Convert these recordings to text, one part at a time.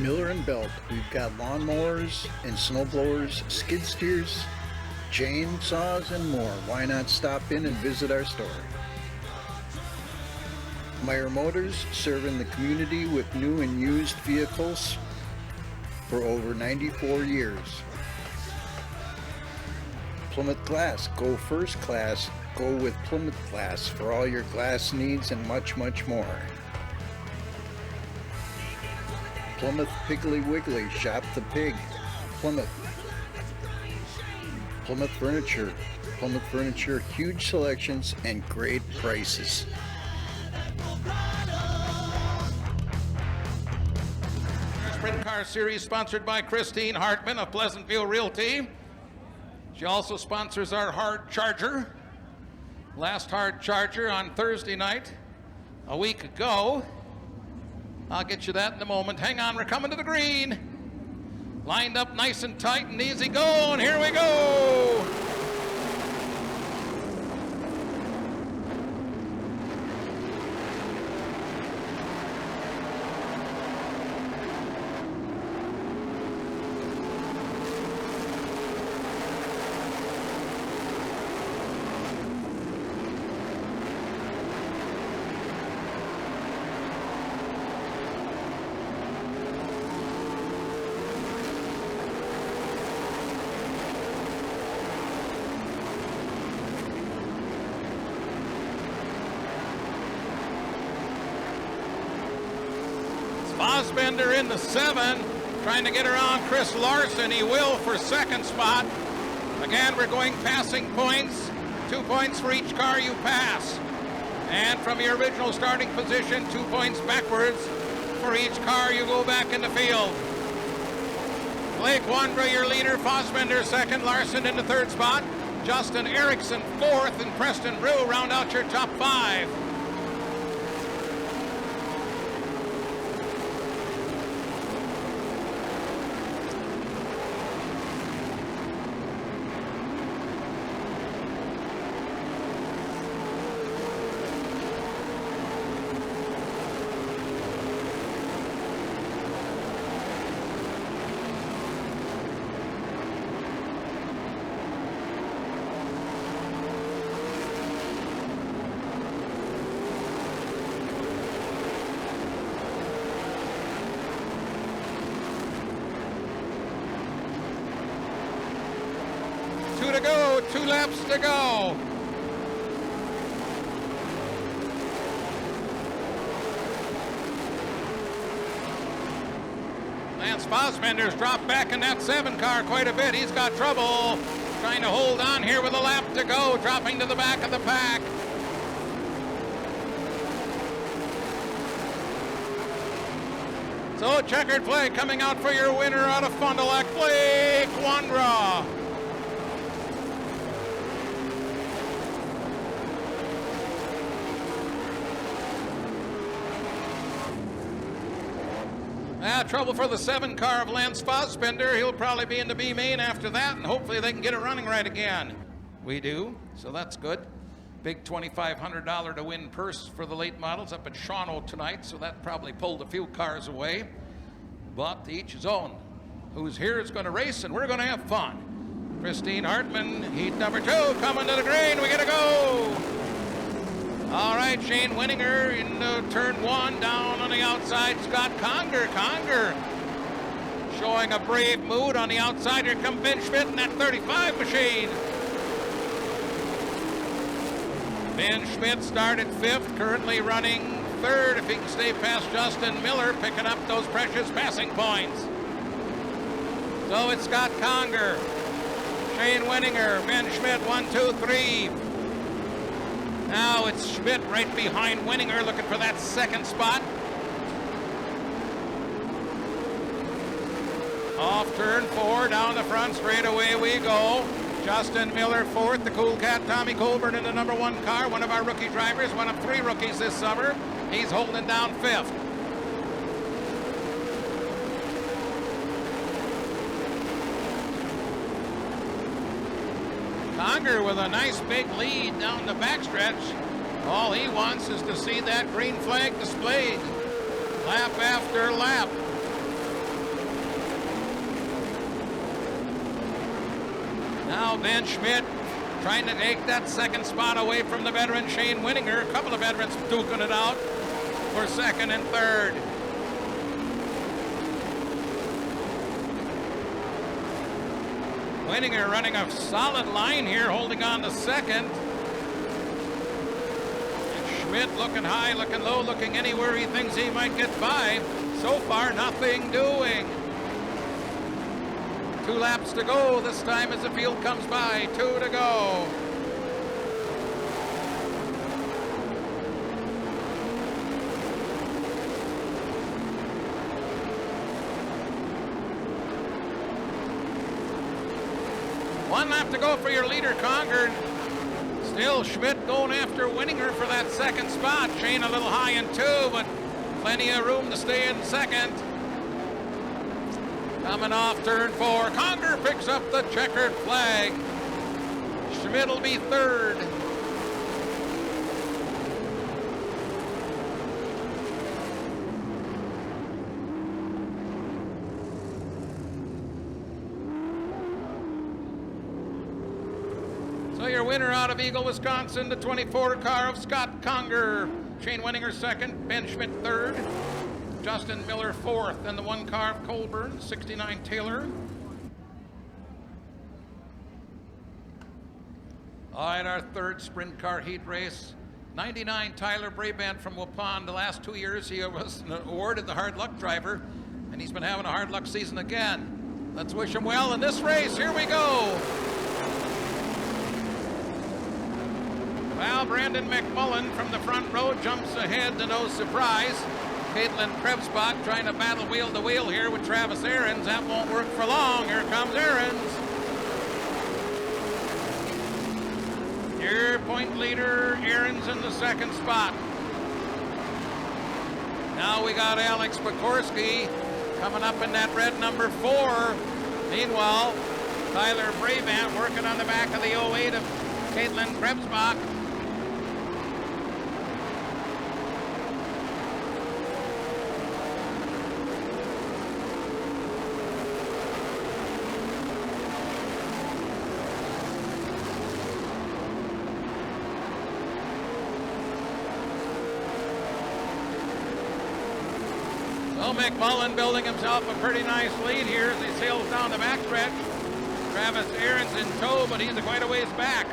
Miller and Belt, we've got lawnmowers and snowblowers, skid steers, chainsaws, and more. Why not stop in and visit our store? Meyer Motors, serving the community with new and used vehicles for over 94 years. Plymouth Glass, go first class, go with Plymouth Glass for all your glass needs and much, much more. Plymouth Piggly Wiggly, shop the pig, Plymouth. Plymouth Furniture, huge selections and great prices. Sprint Car Series sponsored by Christine Hartman of Pleasant View Realty. She also sponsors our Hard Charger. Last Hard Charger on Thursday night a week ago. I'll get you that in a moment. Hang on, we're coming to the green. Lined up nice and tight and easy going. Here we go. Fassbender in the 7, trying to get around Chris Larson. He will for second spot. Again, we're going passing points. 2 points for each car you pass. And from your original starting position, 2 points backwards for each car you go back in the field. Blake Wandra, your leader. Fassbender second. Larson in the third spot. Justin Erickson fourth, and Preston Brew round out your top 5. To go, 2 laps to go. Lance Fassbender's dropped back in that 7 car quite a bit. He's got trouble trying to hold on here with a lap to go, dropping to the back of the pack. So checkered flag coming out for your winner out of Fond du Lac, Blake Wandra. Trouble for the 7 car of Lance Fassbender. He'll probably be in the B main after that, and hopefully they can get it running right again. We do, so that's good. Big $2,500 to win purse for the late models up at Shawano tonight, so that probably pulled a few cars away. But to each his own. Who's here is going to race, and we're going to have fun. Christine Hartman, heat number 2, coming to the green. We got to go. All right, Shane Winninger in turn 1, down on the outside. Scott Conger showing a brave mood on the outside. Here comes Ben Schmidt in that 35 machine. Ben Schmidt started 5th, currently running 3rd. If he can stay past Justin Miller, picking up those precious passing points. So it's Scott Conger, Shane Winninger, Ben Schmidt, 1, 2, 3. Now it's Schmidt right behind Winninger, looking for that 2nd spot. Off turn 4, down the front, straight away we go. Justin Miller 4th, the Cool Cat Tommy Colburn in the number 1 car, one of our rookie drivers, one of 3 rookies this summer. He's holding down 5th. Conger with a nice big lead down the backstretch. All he wants is to see that green flag displayed lap after lap. Now Ben Schmidt trying to take that second spot away from the veteran Shane Winninger. A couple of veterans duking it out for second and third. Winninger running a solid line here, holding on to second. And Schmidt looking high, looking low, looking anywhere he thinks he might get by. So far, nothing doing. 2 laps to go this time as the field comes by. 2 to go. One lap to go for your leader, Conger. Still Schmidt going after Winninger for that second spot. Shane a little high in 2, but plenty of room to stay in second. Coming off turn 4, Conger picks up the checkered flag. Schmidt will be third. So your winner out of Eagle, Wisconsin, the 24 car of Scott Conger. Shane Winninger second, Ben Schmidt third. Justin Miller fourth, and the 1 car of Colburn, 69 Taylor. All right, our third sprint car heat race. 99 Tyler Brabant from Waupun. The last 2 years he was awarded the hard luck driver, and he's been having a hard luck season again. Let's wish him well in this race. Here we go. Well, Brandon McMullen from the front row jumps ahead to no surprise. Caitlin Krebsbach trying to battle wheel to wheel here with Travis Ahrens. That won't work for long. Here comes Ahrens. Your point leader, Ahrens in the second spot. Now we got Alex Pekorski coming up in that red number 4. Meanwhile, Tyler Brabant working on the back of the 08 of Caitlin Krebsbach. So McMullen building himself a pretty nice lead here as he sails down the backstretch. Travis Ahrens in tow, but he's quite a ways back.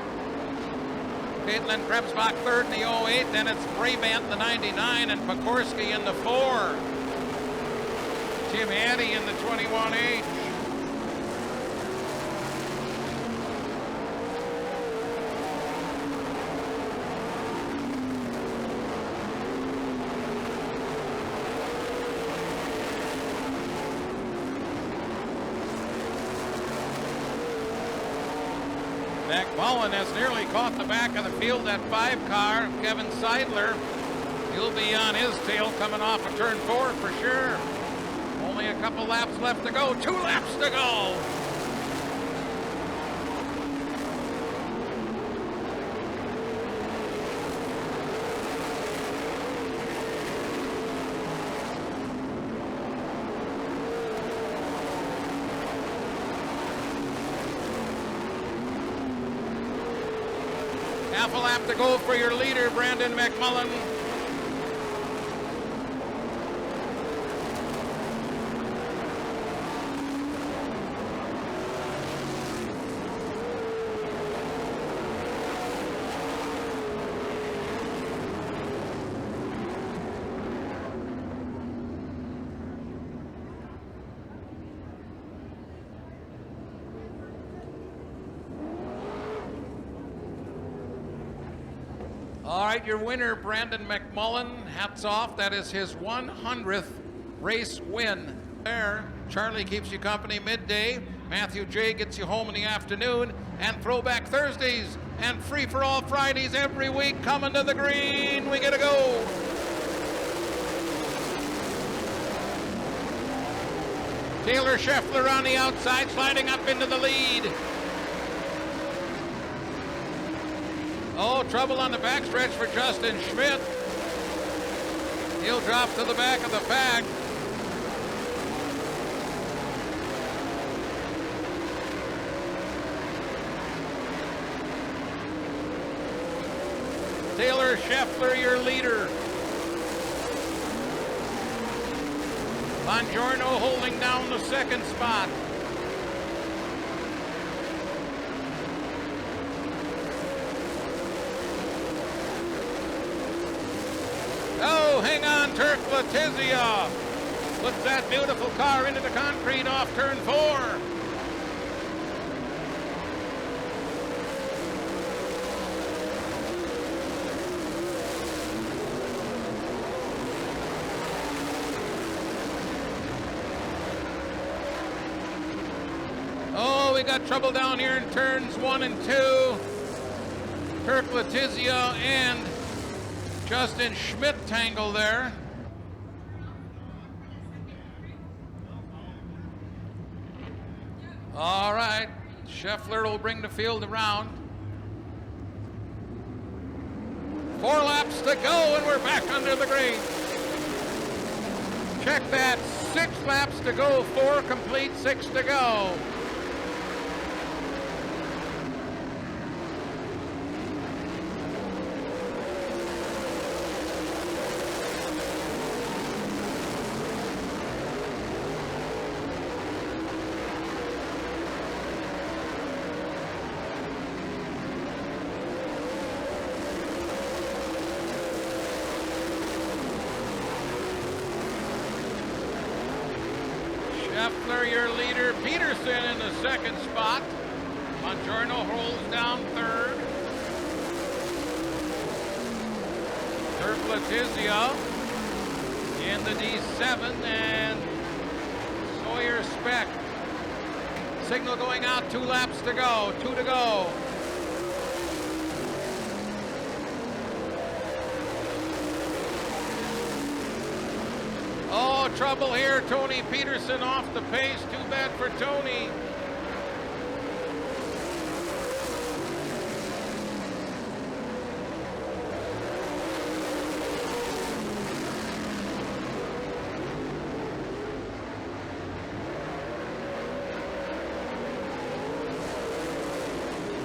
Caitlin Krebsbach third in the 08, then it's Brabant the 99 and Pekorski in the 4. Tim Addy in the 21H. McMullen has nearly caught the back of the field, that 5 car, Kevin Seidler. He'll be on his tail coming off of turn 4 for sure. Only a couple laps left to go. 2 laps to go. Half a lap to go for your leader, Brandon McMullen. All right, your winner, Brandon McMullen. Hats off. That is his 100th race win. There, Charlie keeps you company midday. Matthew J gets you home in the afternoon. And Throwback Thursdays and Free for All Fridays every week coming to the green. We gotta go. Taylor Scheffler on the outside, sliding up into the lead. Oh, trouble on the backstretch for Justin Schmidt. He'll drop to the back of the pack. Taylor Scheffler, your leader. Bongiorno holding down the second spot. Oh, hang on, Turk Letizia. Puts that beautiful car into the concrete off turn 4. Oh, we got trouble down here in turns 1 and 2. Turk Letizia and Justin Schmidt tangle there. All right, Scheffler will bring the field around. 4 laps to go and we're back under the green. Check that, 6 laps to go, 4 complete, 6 to go. Scheffler, your leader. Peterson in the second spot. Bongiorno holds down third. Turk Letizia in the D7 and Sawyer Speck. Signal going out, 2 laps to go, 2 to go. Oh, trouble here. Tony Peterson off the pace. Too bad for Tony.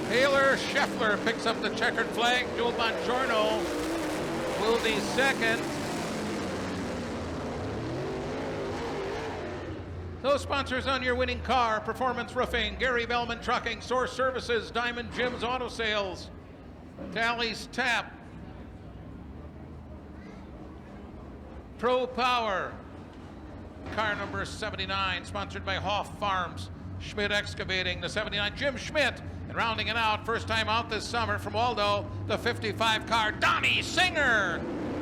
Taylor Scheffler picks up the checkered flag. Joe Bongiorno will be second. Those sponsors on your winning car: Performance Roofing, Gary Bellman Trucking, Source Services, Diamond Jim's Auto Sales, Tally's Tap, Pro Power, car number 79, sponsored by Hoff Farms, Schmidt Excavating, the 79, Jim Schmidt, and rounding it out, first time out this summer from Waldo, the 55 car, Donnie Singer.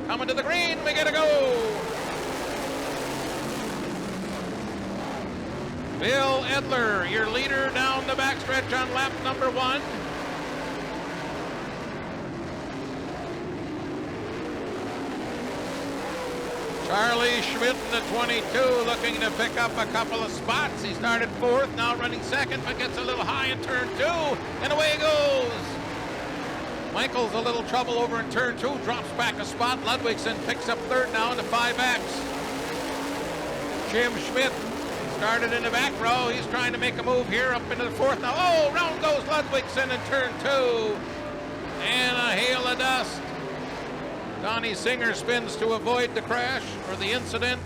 Coming to the green, we gotta go. Bill Edler, your leader down the backstretch on lap number 1. Charlie Schmidt in the 22 looking to pick up a couple of spots. He started 4th, now running 2nd, but gets a little high in turn 2, and away he goes. Michael's a little trouble over in turn 2, drops back a spot. Ludwigsen picks up 3rd now in the 5X. Jim Schmidt started in the back row. He's trying to make a move here up into the 4th now. Oh, round goes Ludwigsen in turn 2. And a hail of dust. Donnie Singer spins to avoid the crash or the incident.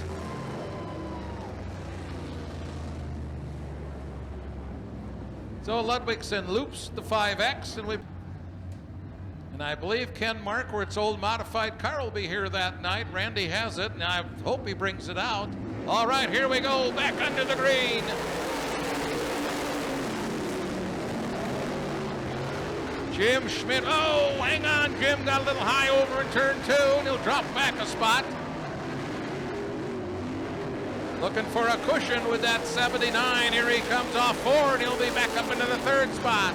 So Ludwigsen loops the 5X, and I believe Ken Marquardt's old modified car will be here that night. Randy has it, and I hope he brings it out. All right, here we go, back under the green. Jim Schmidt, oh, hang on, Jim got a little high over in turn 2, and he'll drop back a spot. Looking for a cushion with that 79. Here he comes off 4, and he'll be back up into the 3rd spot.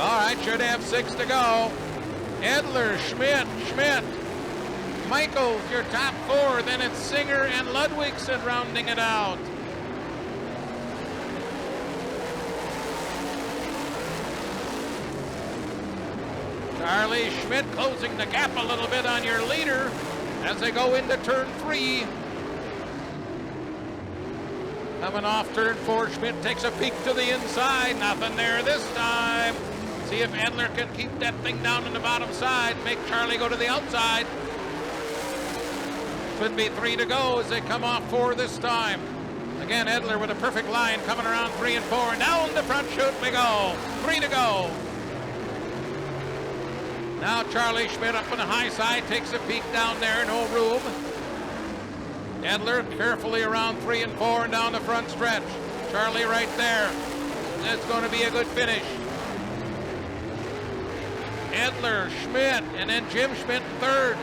All right, should have 6 to go. Edler, Schmidt, Michaels, your top 4. Then it's Singer and Ludwigsen rounding it out. Charlie Schmidt closing the gap a little bit on your leader. as they go into turn 3. Coming off turn 4, Schmidt takes a peek to the inside. Nothing there this time. See if Edler can keep that thing down in the bottom side. Make Charlie go to the outside. Should be 3 to go as they come off 4 this time. Again, Edler with a perfect line coming around 3 and 4. Down the front chute we go. 3 to go. Now Charlie Schmidt up on the high side, takes a peek down there, no room. Edler carefully around 3 and 4 and down the front stretch. Charlie right there. It's going to be a good finish. Edler, Schmidt, and then Jim Schmidt third.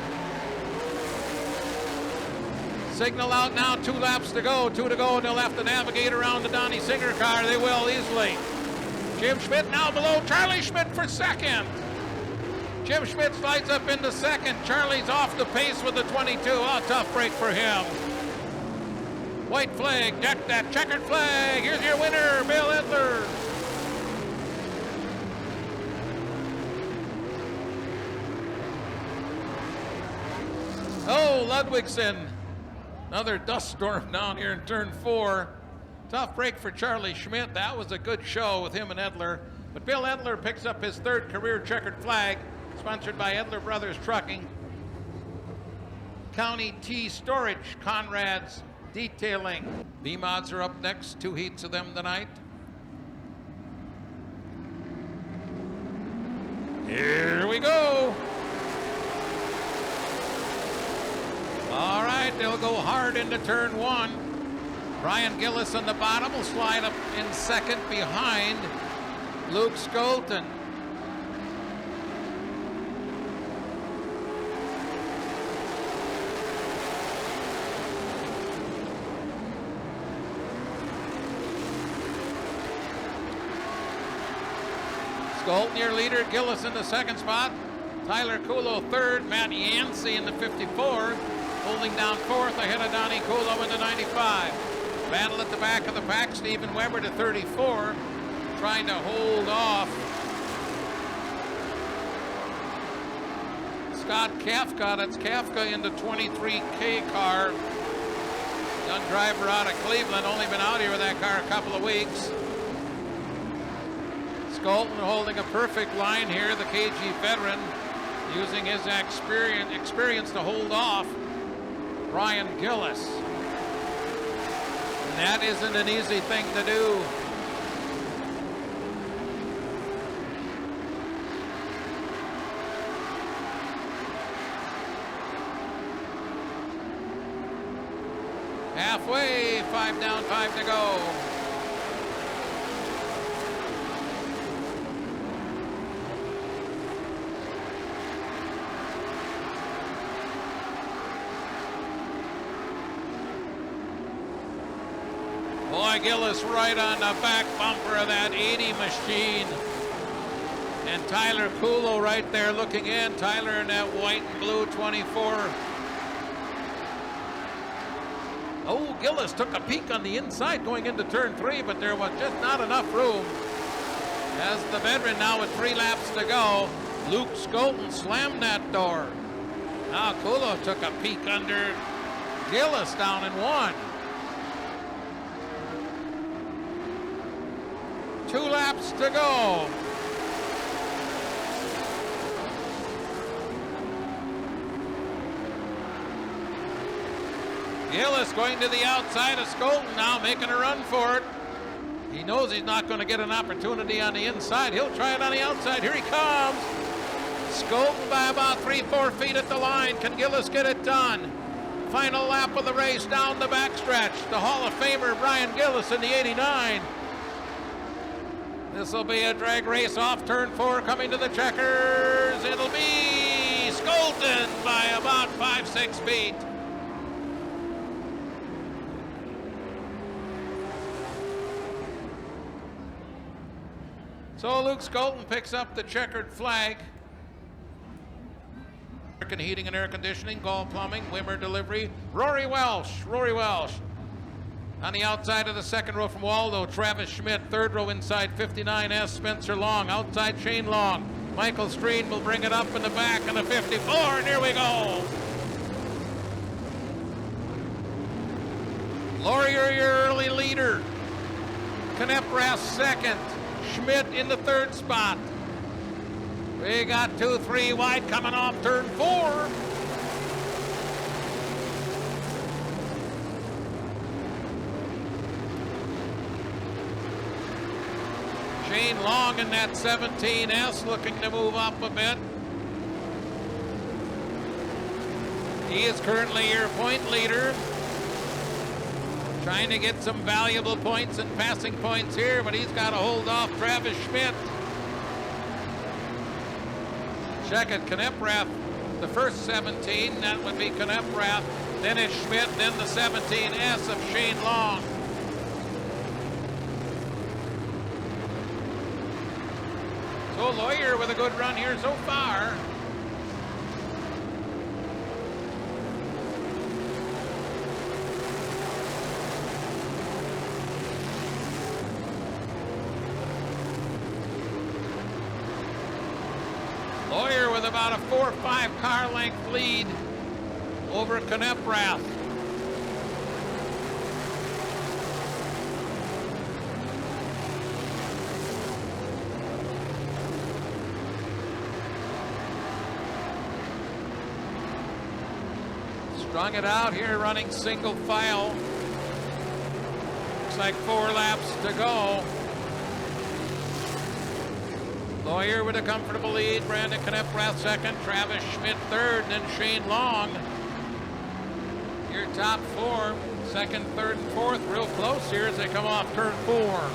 Signal out now, 2 laps to go, 2 to go, and they'll have to navigate around the Donnie Singer car. They will easily. Jim Schmidt now below Charlie Schmidt for second. Jim Schmidt slides up into second. Charlie's off the pace with the 22. Oh, tough break for him. White flag, deck that checkered flag. Here's your winner, Bill Edler. Oh, Ludwigsen. Another dust storm down here in turn 4. Tough break for Charlie Schmidt. That was a good show with him and Edler. But Bill Edler picks up his 3rd career checkered flag, sponsored by Edler Brothers Trucking, County T Storage, Conrad's Detailing. B-Mods are up next, 2 heats of them tonight. Here we go. All right, they'll go hard into turn 1. Brian Gillis on the bottom will slide up in second behind Luke Skolton. Skolton, your leader. Gillis in the 2nd spot. Tyler Kulo 3rd. Matt Yancey in the 54. Holding down 4th ahead of Donnie Kulo in the 95. Battle at the back of the pack. Stephen Weber to 34. Trying to hold off Scott Kafka. That's Kafka in the 23K car. Young driver out of Cleveland. Only been out here with that car a couple of weeks. Skolton holding a perfect line here, the KG veteran, using his experience to hold off Brian Gillis. And that isn't an easy thing to do. Halfway, 5 down, 5 to go. Boy, Gillis right on the back bumper of that 80 machine. And Tyler Kulo right there looking in. Tyler in that white and blue 24. Oh, Gillis took a peek on the inside going into turn 3, but there was just not enough room. As the veteran now with 3 laps to go, Luke Skolton slammed that door. Now Kulo took a peek under Gillis down in 1. 2 laps to go. Gillis going to the outside of Skolton now, making a run for it. He knows he's not going to get an opportunity on the inside. He'll try it on the outside. Here he comes. Skolton by about 3-4 feet at the line. Can Gillis get it done? Final lap of the race down the backstretch. The Hall of Famer Brian Gillis in the 89. This will be a drag race off turn 4 coming to the checkers. It'll be Skolton by about 5-6 feet. So Luke Skolton picks up the checkered flag. American Heating and Air Conditioning, Gall Plumbing, Wimmer Delivery, Rory Welsh. On the outside of the 2nd row from Waldo, Travis Schmidt. 3rd row inside 59S, Spencer Long. Outside Shane Long. Michael Streen will bring it up in the back of the 54, and here we go. Laurier, your early leader. Kneprath second. Schmidt in the third spot. We got 2-3 wide coming off turn 4. Shane Long in that 17S looking to move up a bit. He is currently your point leader. Trying to get some valuable points and passing points here, but he's got to hold off Travis Schmidt. Check it, Kneprath, the first 17, that would be Kneprath, then it's Schmidt, then the 17S of Shane Long. So Laurier with a good run here so far. Laurier with about a 4 or 5 car length lead over Kneprath. Strung it out here, running single file. Looks like 4 laps to go. Laurier with a comfortable lead. Brandon Kneprath second. Travis Schmidt third. Then Shane Long. Your top 4. Second, third, and fourth. Real close here as they come off turn 4.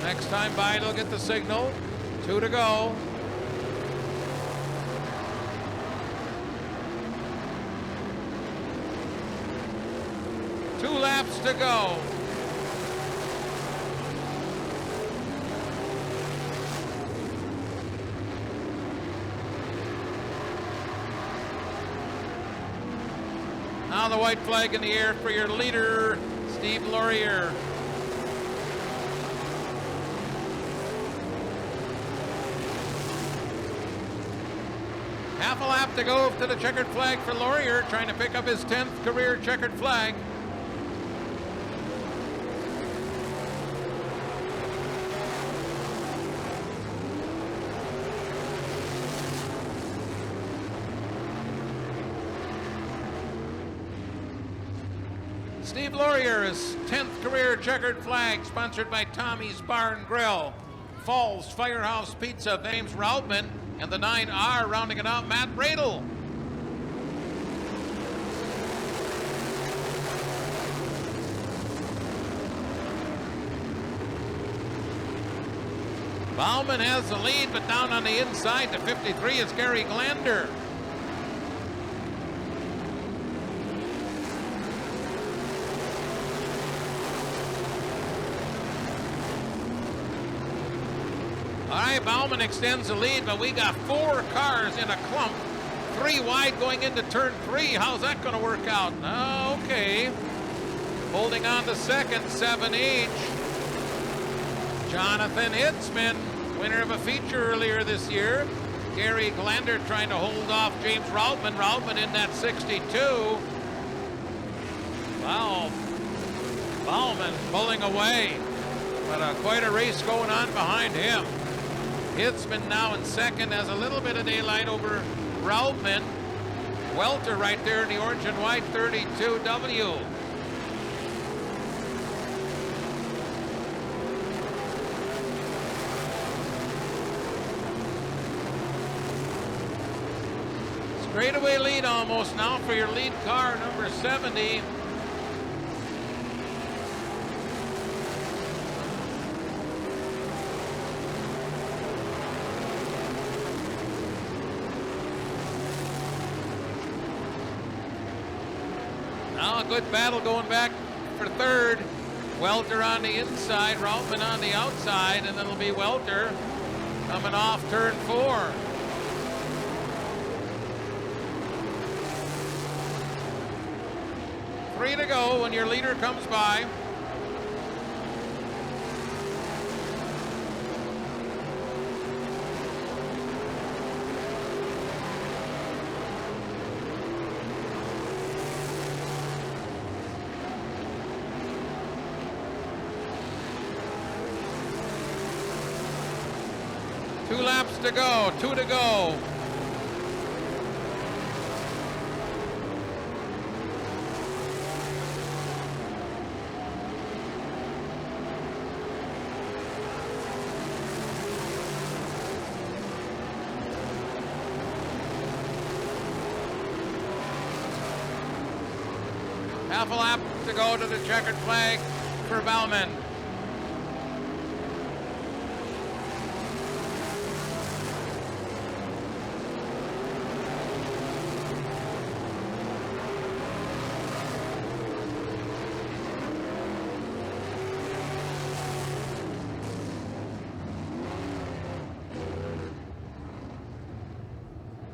Next time by, they'll get the signal. 2 to go. Two laps to go. Now the white flag in the air for your leader, Steve Laurier. Half a lap to go to the checkered flag for Laurier, trying to pick up his 10th career checkered flag. Steve Laurier's 10th career checkered flag, sponsored by Tommy's Bar and Grill, Falls Firehouse Pizza, James Routman, and the 9R rounding it out, Matt Bradle. Bauman has the lead, but down on the inside to 53 is Gary Glander. All right, Bauman extends the lead, but we got 4 cars in a clump. 3 wide going into turn 3. How's that going to work out? Okay. Holding on to second, 7H. Jonathan Hitzman, winner of a feature earlier this year. Gary Glander trying to hold off James Routman. Routman in that 62. Wow. Bauman pulling away. But quite a race going on behind him. Hitzman now in second, has a little bit of daylight over Routman. Welter right there in the orange and white 32W. Straightaway lead almost now for your lead car, number 70. Now a good battle going back for third. Welter on the inside, Routman on the outside, and it'll be Welter coming off turn 4. Three to go when your leader comes by. laps to go, 2 to go. Half a lap to go to the checkered flag for Bauman.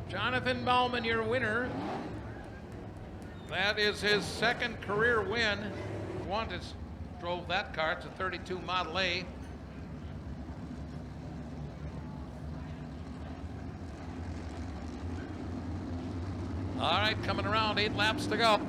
Jonathan Bauman, your winner. That is his second career win. Qantas drove that car. It's a 32 Model A. All right, coming around, 8 laps to go.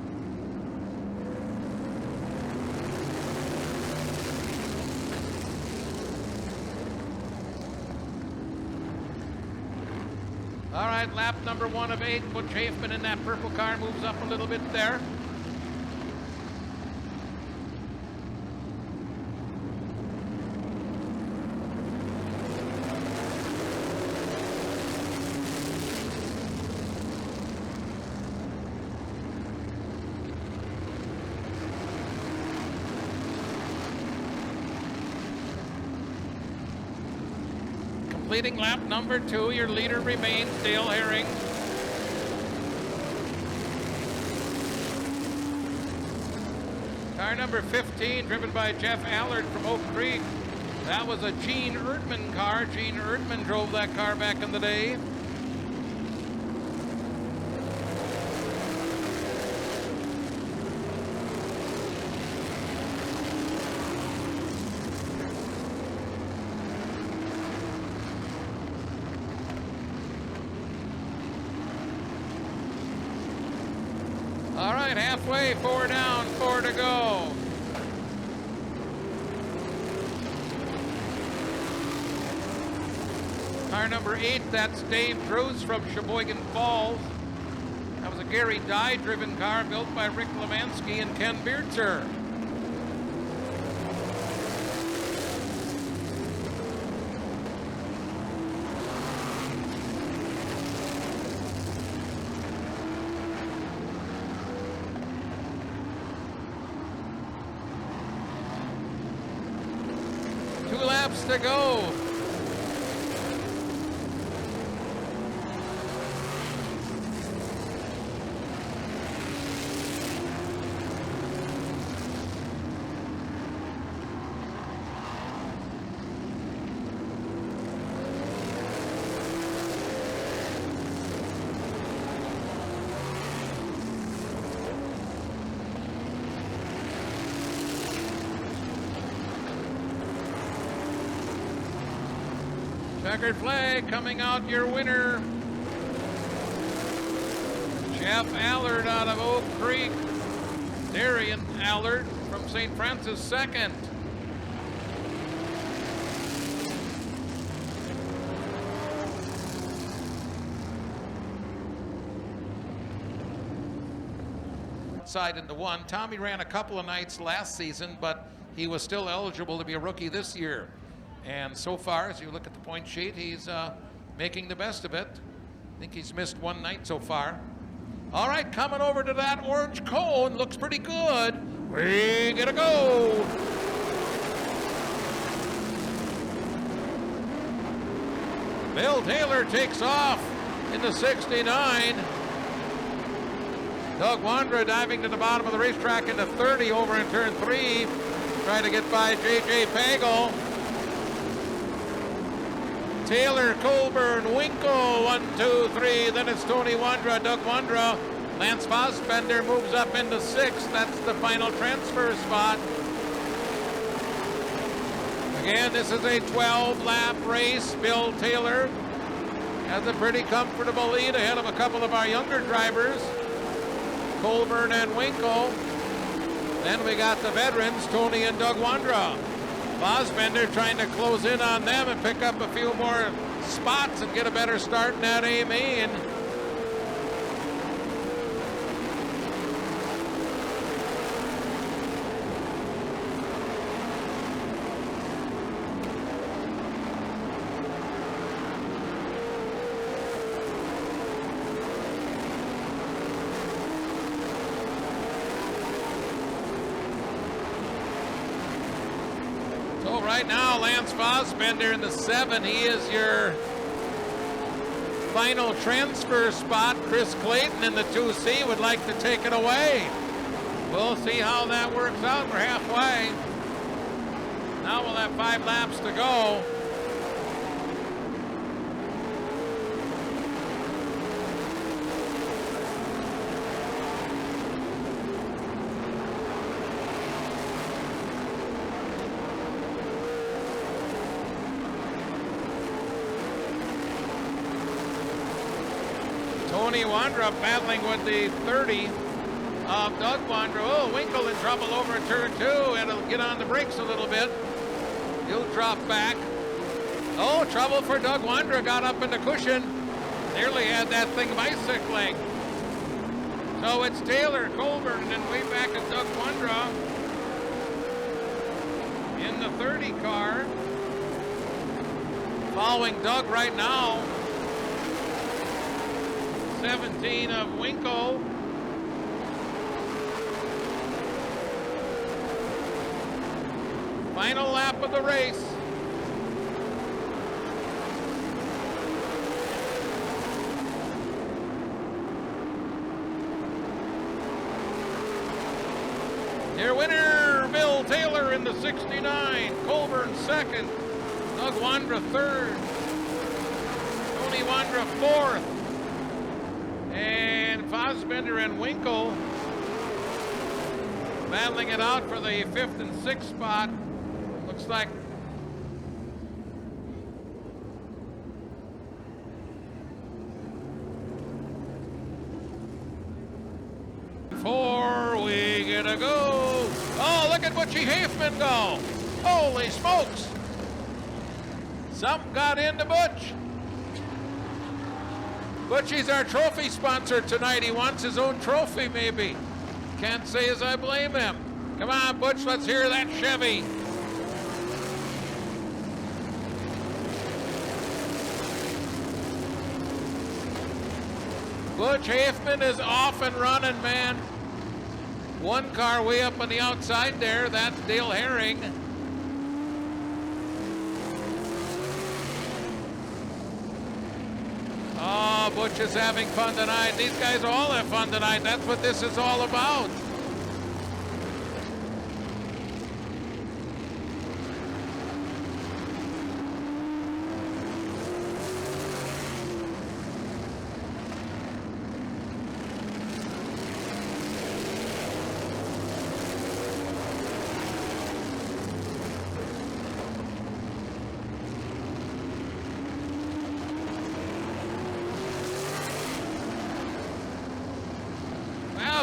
All right, lap number 1 of 8. Butch Hafman in that purple car moves up a little bit there. Completing lap number 2, your leader remains Dale Herring. Car number 15, driven by Jeff Allard from Oak Creek. That was a Gene Erdman car. Gene Erdman drove that car back in the day. All right, halfway, 4 down, 4 to go. Car number 8, that's Dave Drews from Sheboygan Falls. That was a Gary Dye-driven car built by Rick Lemansky and Ken Pdtr. Laps to go. Checkered flag coming out, your winner. Jeff Allard out of Oak Creek. Darian Allard from St. Francis second. Side into 1. Tommy ran a couple of nights last season, but he was still eligible to be a rookie this year. And so far, as you look at the point sheet, he's making the best of it. I think he's missed 1 night so far. All right, coming over to that orange cone. Looks pretty good. We gotta go. Bill Taylor takes off into 69. Doug Wandra diving to the bottom of the racetrack into 30 over in turn 3. Trying to get by J.J. Pagel. Taylor, Colburn, Winkle, 1, 2, 3. Then it's Tony Wandra, Doug Wandra. Lance Fassbender moves up into 6th. That's the final transfer spot. Again, this is a 12-lap race. Bill Taylor has a pretty comfortable lead ahead of a couple of our younger drivers, Colburn and Winkle. Then we got the veterans, Tony and Doug Wandra. Fassbender trying to close in on them and pick up a few more spots and get a better start in that A main. So right now, Lance Fassbender in the 7. He is your final transfer spot. Chris Clayton in the 2C would like to take it away. We'll see how that works out. We're halfway. Now we'll have 5 laps to go. Tony Wandrup battling with the 30 of Doug Wandrup. Oh, Winkle in trouble over at turn 2, and it'll get on the brakes a little bit. He'll drop back. Oh, trouble for Doug Wandrup. Got up in the cushion. Nearly had that thing bicycling. So it's Taylor, Colbert, and then way back at Doug Wandrup in the 30 car. Following Doug right now. 17 of Winkle. Final lap of the race. Your winner, Bill Taylor in the 69. Colburn second. Doug Wandrup third. Tony Wandrup fourth. And Fassbender and Winkle battling it out for the 5th and 6th spot. Looks like before we get a go. Oh, look at Butchie Hafman go. Holy smokes. Something got into Butch. Butchie's our trophy sponsor tonight. He wants his own trophy, maybe. Can't say as I blame him. Come on, Butch, let's hear that Chevy. Butch Hafman is off and running, man. One car way up on the outside there. That's Dale Herring. Oh, Butch is having fun tonight. These guys all have fun tonight. That's what this is all about.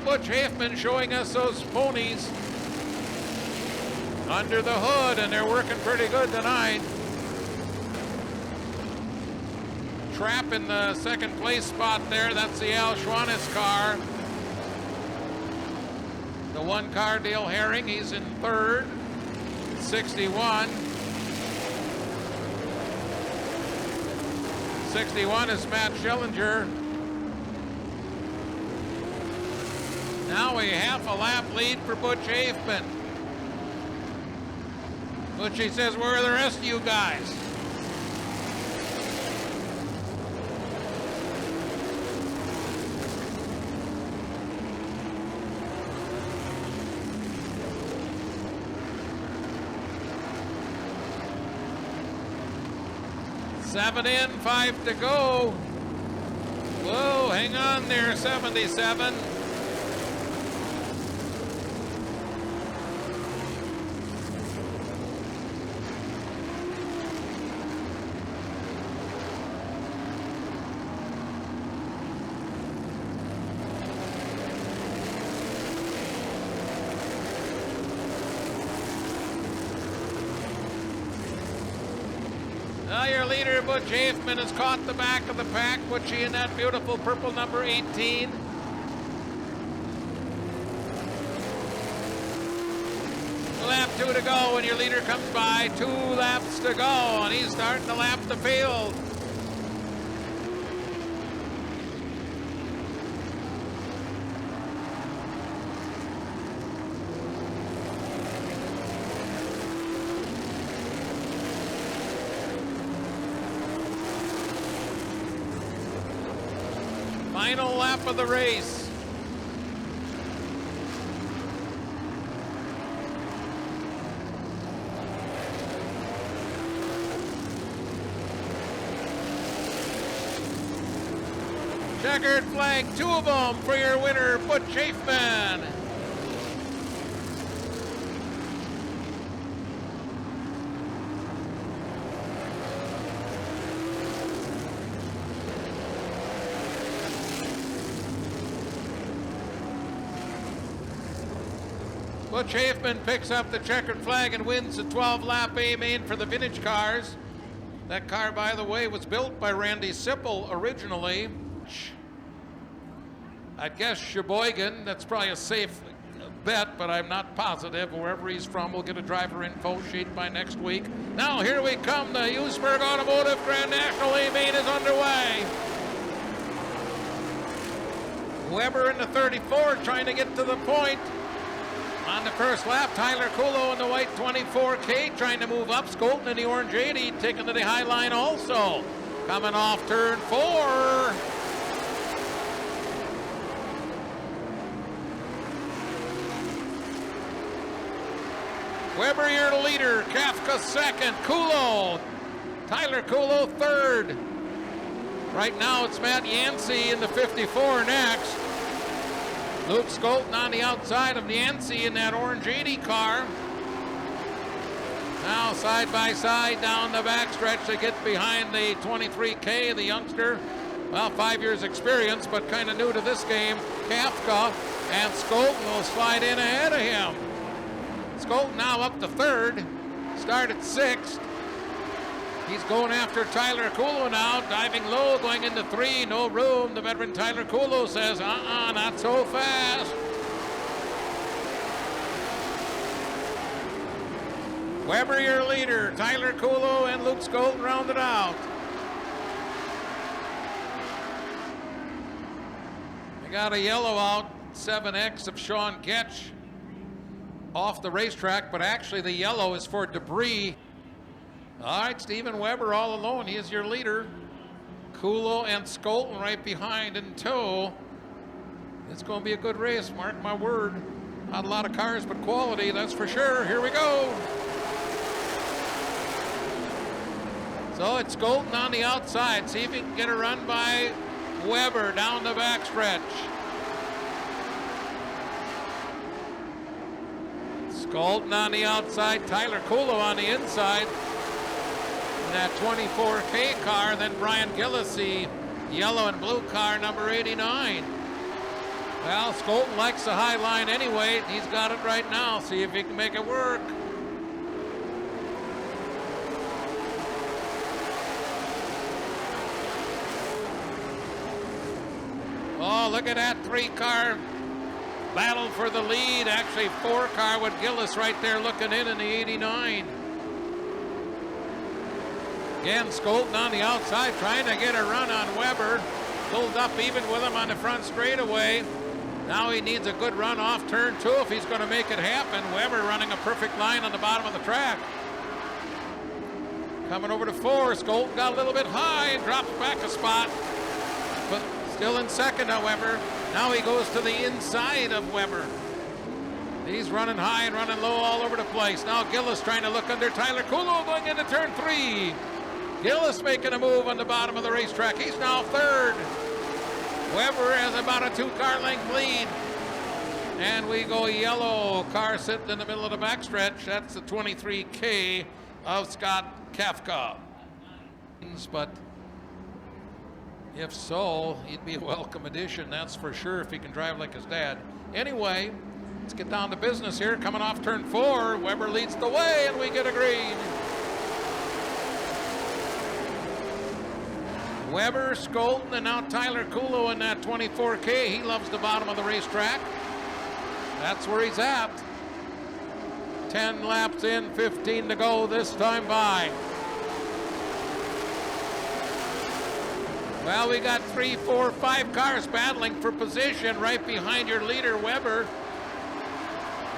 Butch Hafman showing us those ponies under the hood, and they're working pretty good tonight. Trap in the 2nd place spot there. That's the Al Schwanis car. The 1 car, Dale Herring, he's in 3rd. 61. 61 is Matt Schillinger. Now a half a lap lead for Butch Hafman. Butchie says, where are the rest of you guys? Seven in, 5 to go. Whoa, hang on there, 77. Now your leader, Butch Hafman, has caught the back of the pack. Butchie in that beautiful purple number 18. Lap 2 to go when your leader comes by. 2 laps to go, and he's starting to lap the field. Final lap of the race. Checkered flag, 2 of them for your winner, Butch Hafman. Butch Hafman picks up the checkered flag and wins the 12-lap A-Main for the vintage cars. That car, by the way, was built by Randy Sipple originally. I'd guess Sheboygan. That's probably a safe bet, but I'm not positive. Wherever he's from, we'll get a driver info sheet by next week. Now, here we come. The Hughesburg Automotive Grand National A-Main is underway. Weber in the 34 trying to get to the point. On the first lap, Tyler Kulo in the white 24K trying to move up. Skolten in the orange 80 taking to the high line also. Coming off turn 4. Weber, your leader. Kafka second. Kulo. Tyler Kulo third. Right now it's Matt Yancey in the 54 next. Luke Skolten on the outside of Yancey in that orange 80 car. Now side by side down the backstretch to get behind the 23K, the youngster. Well, 5 years experience, but kind of new to this game. Kafka and Skolten will slide in ahead of him. Skolten now up to third, started sixth. He's going after Tyler Kulo now, diving low, going into 3, no room. The veteran Tyler Kulo says, not so fast. Weber, your leader. Tyler Kulo and Luke Skolten rounded out. They got a yellow out, 7X of Sean Ketch off the racetrack, but actually the yellow is for debris. All right, Steven Weber all alone. He is your leader. Kulo and Skolten right behind in tow. It's going to be a good race, mark my word. Not a lot of cars, but quality, that's for sure. Here we go. So it's Skolten on the outside. See if he can get a run by Weber down the backstretch. Skolten on the outside, Tyler Kulo on the inside. In that 24K car, then Brian Gillis, the yellow and blue car, number 89. Well, Skolten likes the high line anyway. He's got it right now. See if he can make it work. Oh, look at that 3-car battle for the lead. Actually, 4-car with Gillis right there looking in the 89. Again, Skolten on the outside trying to get a run on Weber. Pulled up even with him on the front straightaway. Now he needs a good run off turn 2 if he's going to make it happen. Weber running a perfect line on the bottom of the track. Coming over to 4, Skolten got a little bit high and drops back a spot. But still in second, however. Now he goes to the inside of Weber. He's running high and running low all over the place. Now Gillis trying to look under Tyler Kulo going into turn 3. Gillis making a move on the bottom of the racetrack. He's now third. Weber has about a 2-car length lead. And we go yellow. Car sitting in the middle of the backstretch. That's the 23K of Scott Kafka. But if so, he'd be a welcome addition, that's for sure, if he can drive like his dad. Anyway, let's get down to business here. Coming off turn 4, Weber leads the way, and we get a green. Weber, Skolten, and now Tyler Kulo in that 24K. He loves the bottom of the racetrack. That's where he's at. 10 laps in, 15 to go this time by. Well, we got 3, 4, 5 cars battling for position right behind your leader, Weber.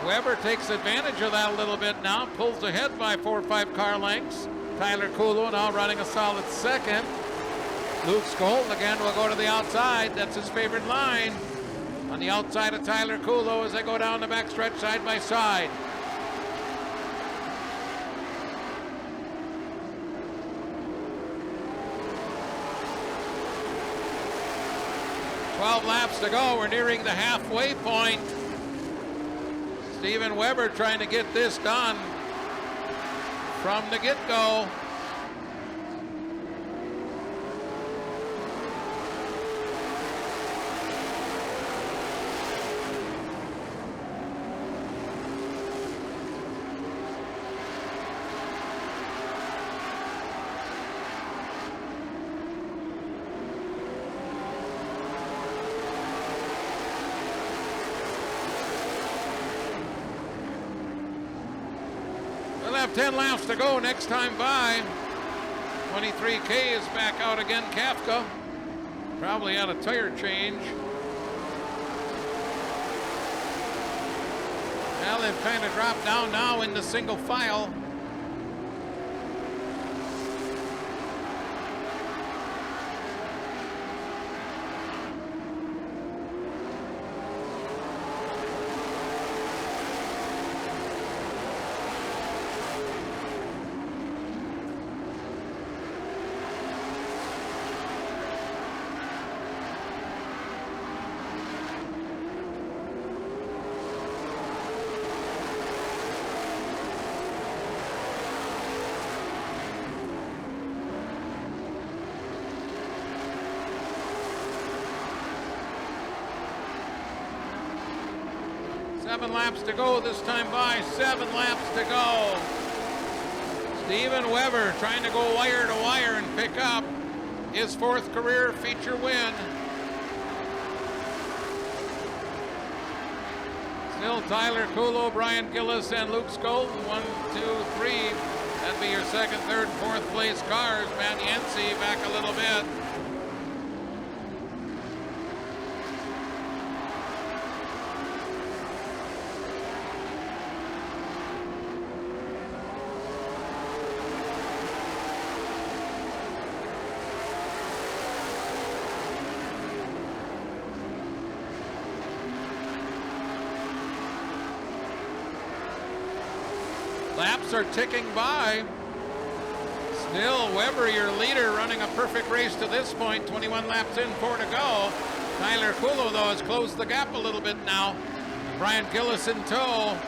Weber takes advantage of that a little bit now, pulls ahead by 4 or 5 car lengths. Tyler Kulo now running a solid second. Luke Skolten again will go to the outside. That's his favorite line. On the outside of Tyler Kulo as they go down the backstretch side by side. "12 laps to go. We're nearing the halfway point. Steven Weber trying to get this done from the get-go. We'll have 10 laps to go next time by. 23K is back out again, Kafka. Probably out of tire change. Well, they've kind of dropped down now into single file. Seven laps to go this time by. 7 laps to go. Steven Weber trying to go wire to wire and pick up his 4th career feature win. Still Tyler Kulo, Brian Gillis, and Luke Skolten. 1, 2, 3. That'd be your 2nd, 3rd, 4th place cars. Matt Yancey back a little bit. Laps are ticking by. Still Weber, your leader, running a perfect race to this point. 21 laps in, 4 to go. Tyler Kulo, though, has closed the gap a little bit now. Brian Gillis in tow.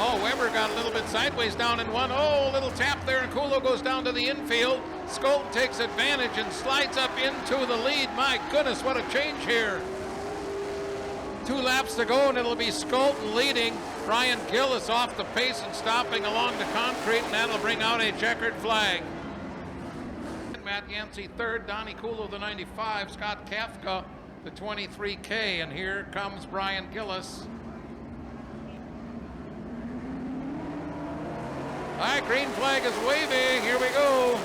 Oh, Weber got a little bit sideways down in one. Oh, little tap there, and Kulo goes down to the infield. Skolten takes advantage and slides up into the lead. My goodness, what a change here. 2 laps to go, and it'll be Skolten leading. Brian Gillis off the pace and stopping along the concrete, and that'll bring out a checkered flag. Matt Yancey 3rd, Donnie Kulo the 95, Scott Kafka the 23K, and here comes Brian Gillis. All right, green flag is waving. Here we go.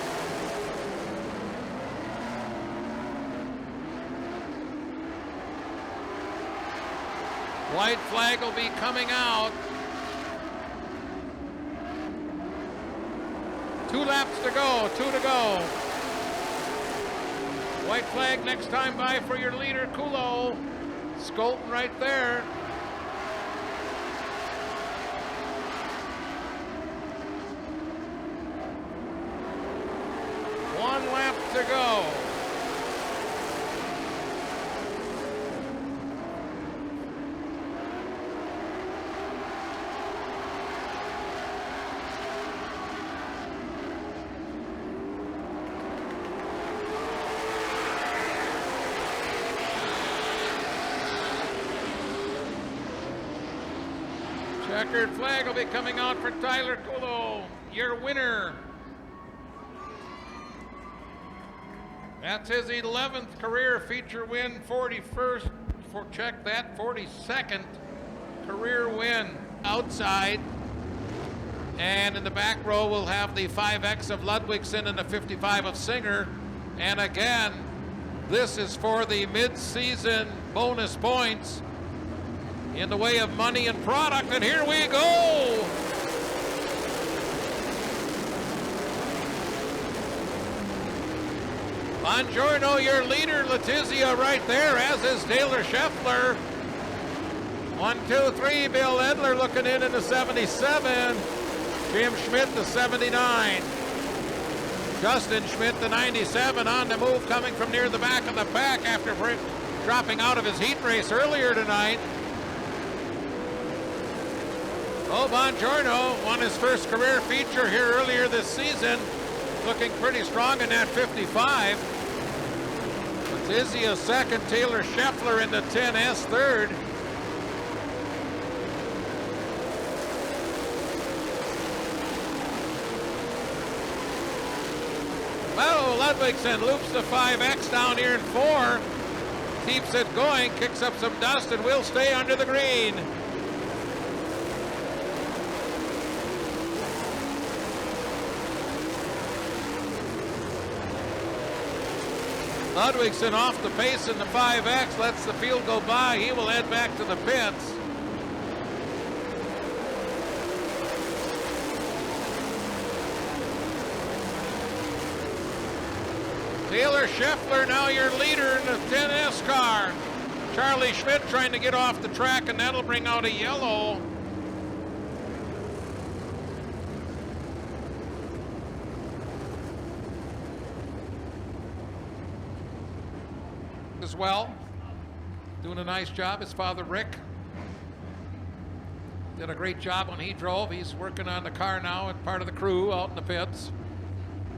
White flag will be coming out. 2 laps to go, 2 to go. White flag next time by for your leader, Kulo. Skolten right there. One lap to go. Checkered flag will be coming out for Tyler Kulo, your winner. That's his 11th career feature win, 41st, check that, 42nd career win outside. And in the back row, we'll have the 5X of Ludwigsen and the 55 of Singer. And again, this is for the mid-season bonus points in the way of money and product. And here we go. Buongiorno, your leader, Letizia, right there, as is Taylor Scheffler. 1, 2, 3, Bill Edler looking in the 77. Jim Schmidt, the 79. Justin Schmidt, the 97, on the move, coming from near the back of the pack after dropping out of his heat race earlier tonight. Oh, Buongiorno won his first career feature here earlier this season, looking pretty strong in that 55. Letizia second, Taylor Scheffler in the 10S third. Well, Ludwigsen loops the 5X down here in 4. Keeps it going, kicks up some dust, and will stay under the green. Ludwigsen off the pace in the 5X, lets the field go by. He will head back to the pits. Taylor Scheffler, now your leader in the 10S car. Charlie Schmidt trying to get off the track, and that'll bring out a yellow. As well, doing a nice job. His father, Rick, did a great job when he drove. He's working on the car now and part of the crew out in the pits.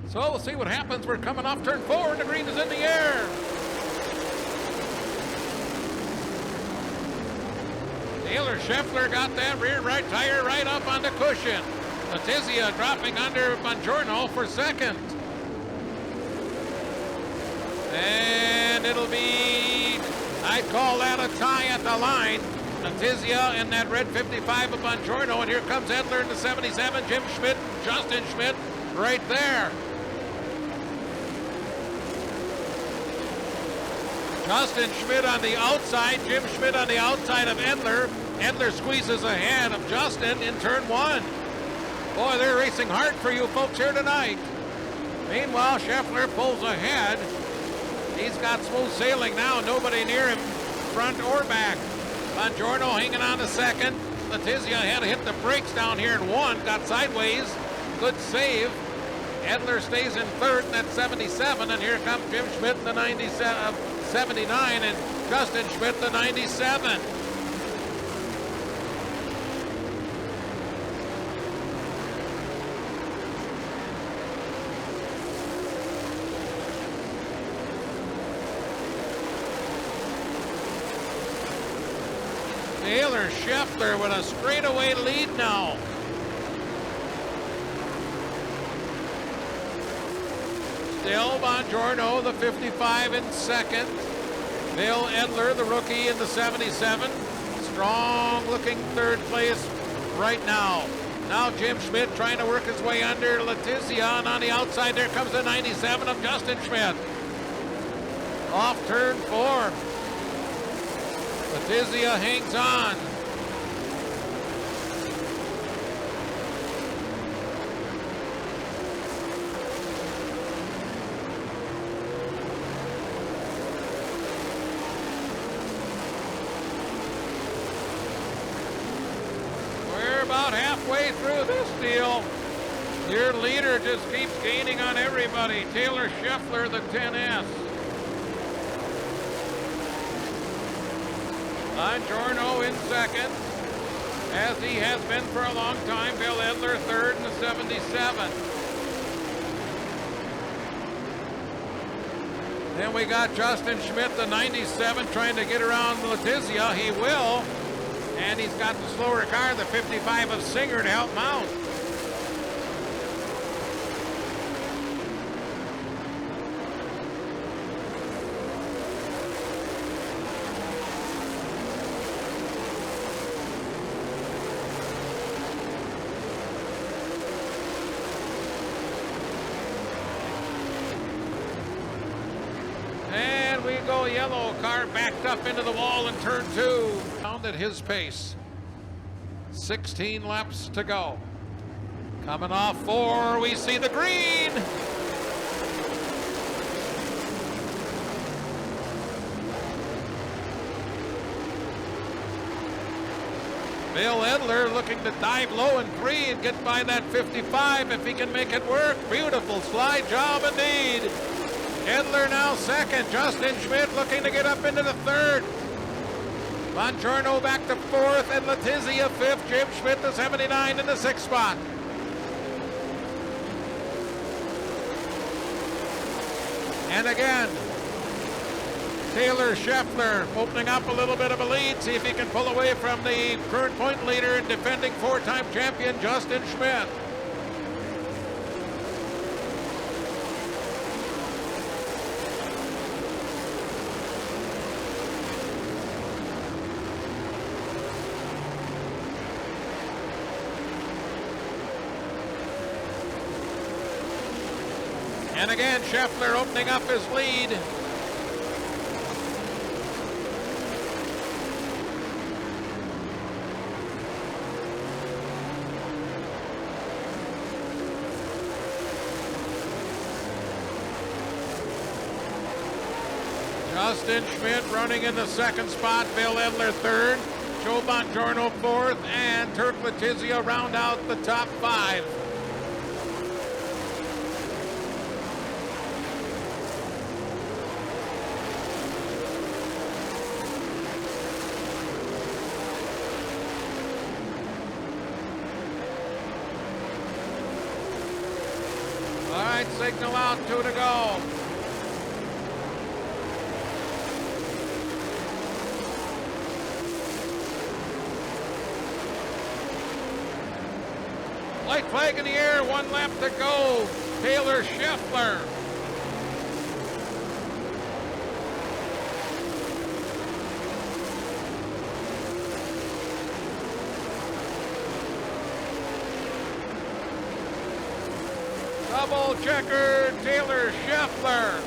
So we'll see what happens. We're coming off turn 4 and the green is in the air. Taylor Scheffler got that rear right tire right up on the cushion. Letizia dropping under Buongiorno for second. And it'll be, I'd call that a tie at the line. Letizia in that red 55 of Buongiorno, and here comes Edler in the 77, Jim Schmidt, Justin Schmidt right there. Justin Schmidt on the outside, Jim Schmidt on the outside of Edler. Edler squeezes ahead of Justin in turn 1. Boy, they're racing hard for you folks here tonight. Meanwhile, Scheffler pulls ahead. He's got smooth sailing now, nobody near him, front or back. Buongiorno hanging on to second. Letizia had to hit the brakes down here in 1, got sideways, good save. Edler stays in third in that 77, and here comes Jim Schmidt in the 79, and Justin Schmidt the 97. Taylor Scheffler with a straightaway lead now. Still Buongiorno, the 55 in second. Bill Edler, the rookie, in the 77. Strong looking third place right now. Now Jim Schmidt trying to work his way under Letizia, and on the outside there comes the 97 of Justin Schmidt. Off turn 4. Letizia hangs on. We're about halfway through this deal. Your leader just keeps gaining on everybody. Taylor Scheffler, the 10S. Buongiorno in second, as he has been for a long time. Bill Edler third in the 77. Then we got Justin Schmidt, the 97, trying to get around Letizia. He will. And he's got the slower car, the 55 of Singer, to help him out. And we go yellow, car backed up into the wall in turn 2. Found at his pace. 16 laps to go. Coming off 4, we see the green. Bill Edler looking to dive low in 3 and get by that 55 if he can make it work. Beautiful slide job indeed. Edler now second. Justin Schmidt looking to get up into the 3rd. Bongiorno back to 4th and Letizia 5th. Jim Schmidt the 79 in the 6th spot. And again, Taylor Scheffler opening up a little bit of a lead. See if he can pull away from the current point leader and defending 4-time champion Justin Schmidt. And again, Scheffler opening up his lead. Justin Schmidt running in the 2nd spot. Bill Edler 3rd. Joe Bongiorno 4th. And Turk Letizia round out the top 5. All right, signal out, 2 to go. White flag in the air, 1 lap to go. Taylor Scheffler. Double checker, Taylor Scheffler.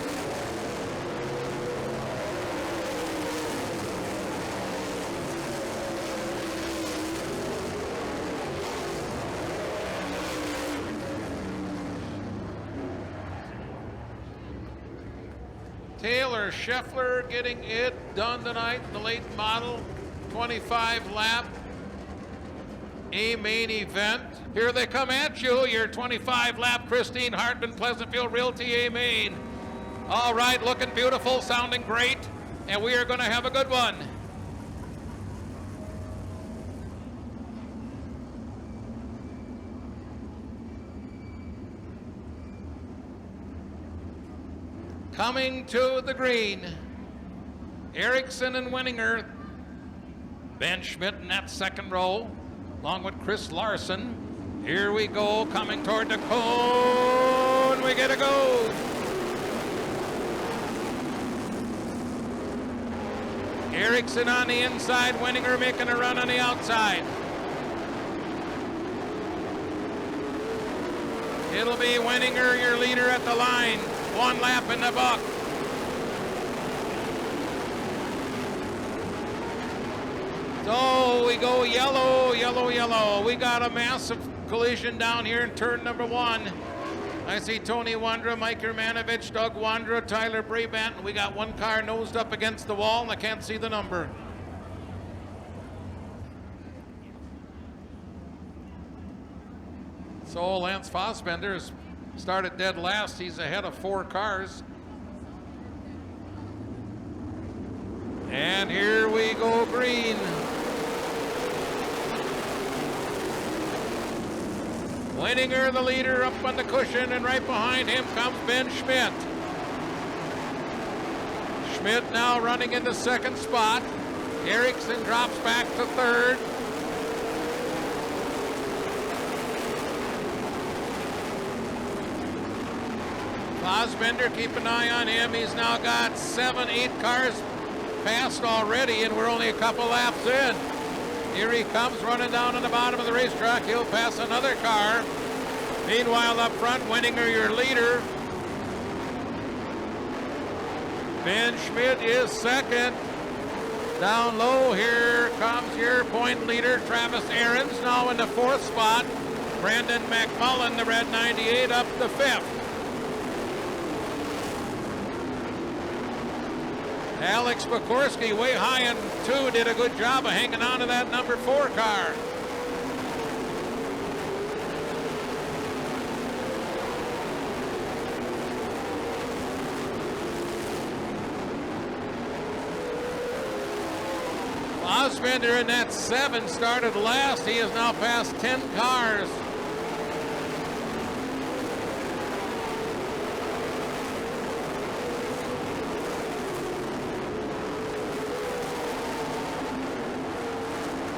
Taylor Scheffler getting it done tonight in the late model 25 lap A main event. Here they come at you, your 25 lap Christine Hartman Pleasantville Realty A main. All right, looking beautiful, sounding great, and we are going to have a good one. Coming to the green, Erickson and Winninger. Ben Schmidt in that 2nd row, along with Chris Larson. Here we go, coming toward the cone. We get a go. Erickson on the inside, Winninger making a run on the outside. It'll be Winninger, your leader at the line. 1 lap in the book. So we go yellow, yellow, yellow. We got a massive collision down here in turn number 1. I see Tony Wandra, Mike Hermanovich, Doug Wandra, Tyler Brabant. We got 1 car nosed up against the wall, and I can't see the number. So Lance Fassbender has started dead last. He's ahead of 4 cars. And here we go green. Winninger the leader up on the cushion, and right behind him comes Ben Schmidt. Schmidt now running in the 2nd spot. Erickson drops back to third. Fassbender, keep an eye on him. He's now got 7, 8 cars passed already, and we're only a couple laps in. Here he comes running down on the bottom of the racetrack. He'll pass another car. Meanwhile, up front, Winninger, your leader. Ben Schmidt is second. Down low, here comes your point leader, Travis Ahrens, now in the 4th spot. Brandon McMullen, the red 98, up the 5th. Alex Pokorski, way high in 2, did a good job of hanging on to that number 4 car. Fassbender in that 7 started last. He has now passed 10 cars.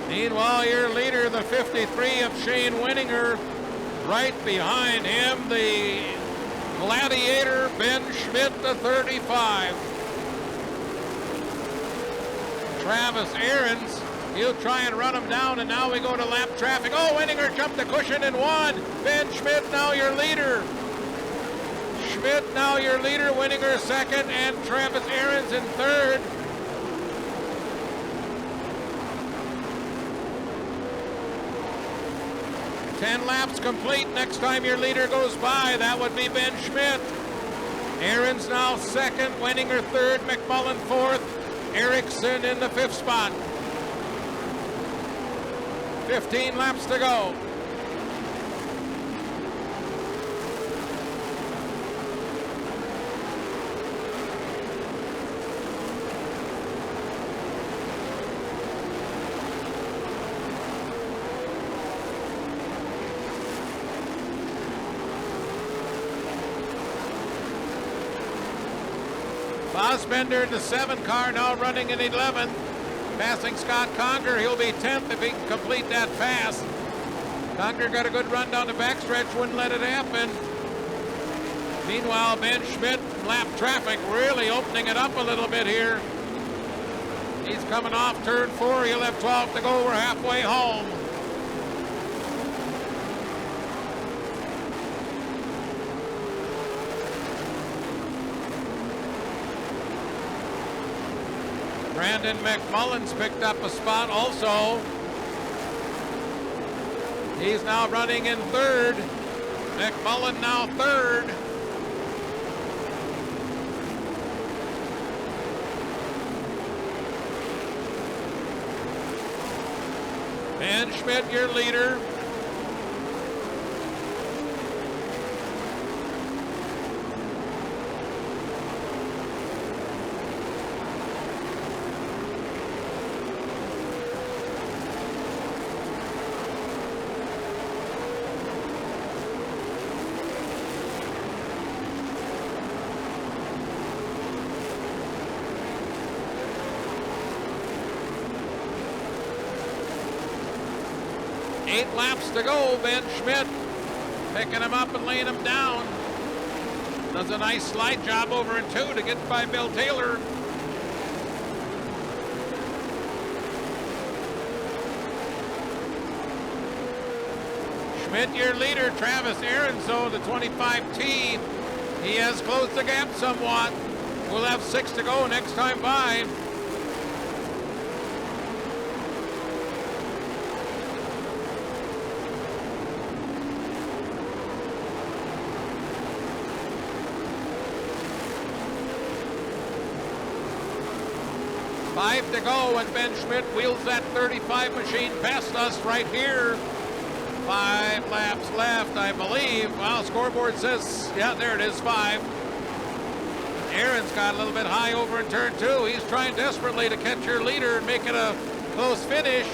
Meanwhile, your leader, the 53 of Shane Winninger, right behind him, the Gladiator, Ben Schmidt, the 35. Travis Ahrens, he'll try and run him down, and now we go to lap traffic. Oh, Winninger jumped the cushion and won. Ben Schmidt, now your leader. Schmidt, now your leader. Winninger second, and Travis Ahrens in third. Ten laps complete. Next time your leader goes by, that would be Ben Schmidt. Ahrens now second, Winninger third, McMullen fourth, Erickson in the 5th spot. 15 laps to go. Fassbender in the 7 car, now running in 11th. Passing Scott Conger. He'll be 10th if he can complete that pass. Conger got a good run down the backstretch, wouldn't let it happen. Meanwhile, Ben Schmidt, lap traffic, really opening it up a little bit here. He's coming off turn 4. He'll have 12 to go. We're halfway home. Brandon McMullen's picked up a spot also. He's now running in 3rd. McMullen now 3rd. Ben Schmidt, your leader. Laps to go. Ben Schmidt picking him up and laying him down. Does a nice slide job over in 2 to get by Bill Taylor. Schmidt, your leader. Travis Ahrens, though, the 25T. He has closed the gap somewhat. We'll have 6 to go next time by. To go, and Ben Schmidt wheels that 35 machine past us right here. 5 laps left, I believe. Well, scoreboard says, yeah, there it is, 5. Aaron's got a little bit high over in turn 2. He's trying desperately to catch your leader and make it a close finish.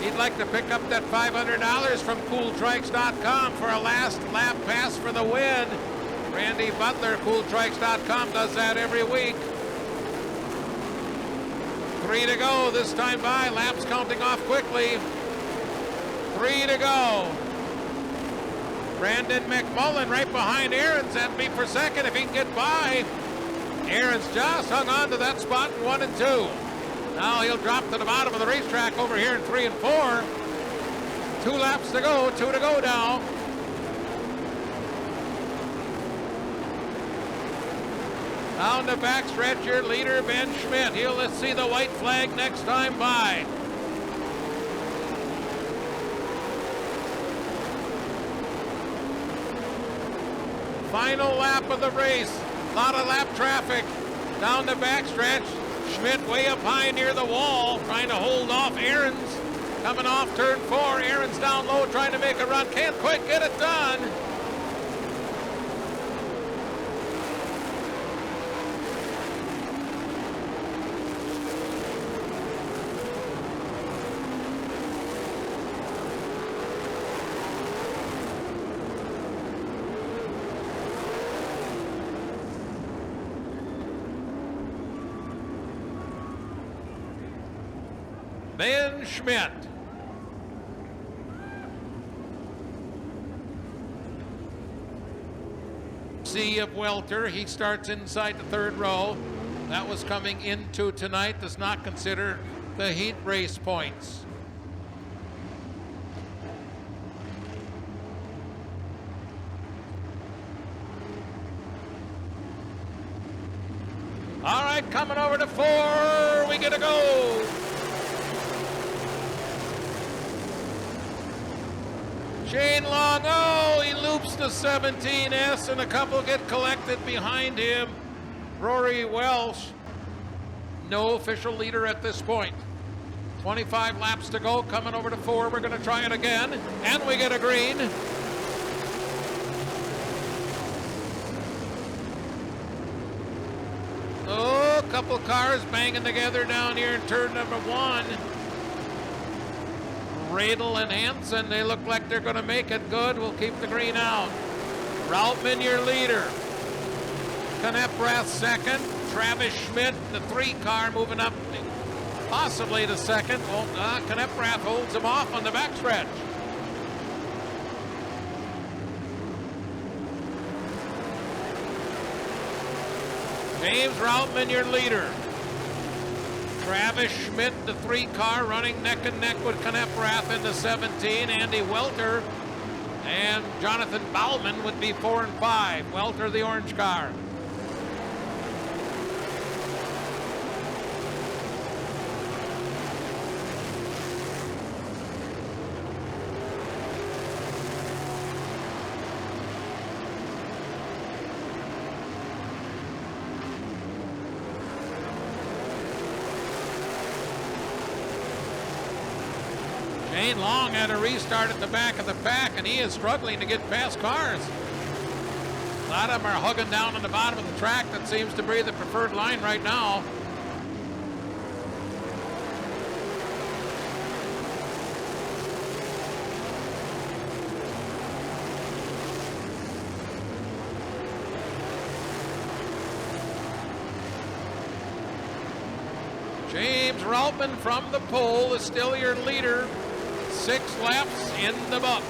He'd like to pick up that $500 from CoolTrikes.com for a last lap pass for the win. Randy Butler, CoolTrikes.com, does that every week. 3 to go this time by. Laps counting off quickly. 3 to go. Brandon McMullen right behind Aaron's. That'd be for second if he can get by. Aaron's just hung on to that spot in 1 and 2. Now he'll drop to the bottom of the racetrack over here in 3 and 4. 2 laps to go, 2 to go now. Down the backstretch, your leader, Ben Schmidt. Let's see the white flag next time by. Final lap of the race. A lot of lap traffic down the backstretch. Schmidt way up high near the wall, trying to hold off Aaron's. Coming off turn 4. Aaron's down low, trying to make a run. Can't quite get it done. Ben Schmidt. C of Welter. He starts inside the 3rd row. That was coming into tonight. Does not consider the heat race points. All right, coming over to 4. We get a go. Shane Long, oh, he loops the 17S and a couple get collected behind him. Rory Welsh, no official leader at this point. 25 laps to go, coming over to 4. We're going to try it again, and we get a green. Oh, a couple cars banging together down here in turn number 1. Radel and Hansen, they look like they're going to make it good. We'll keep the green out. Routman, your leader. Kneprath second. Travis Schmidt, the 3 car, moving up possibly to second. Well, Kneprath holds him off on the backstretch. James Routman, your leader. Travis Schmidt, the 3 car, running neck and neck with Kneprath in the 17. Andy Welter and Jonathan Bauman would be 4 and 5. Welter, the orange car. Shane Long had a restart at the back of the pack, and he is struggling to get past cars. A lot of them are hugging down on the bottom of the track. That seems to be the preferred line right now. James Routman from the pole is still your leader. 6 laps in the book.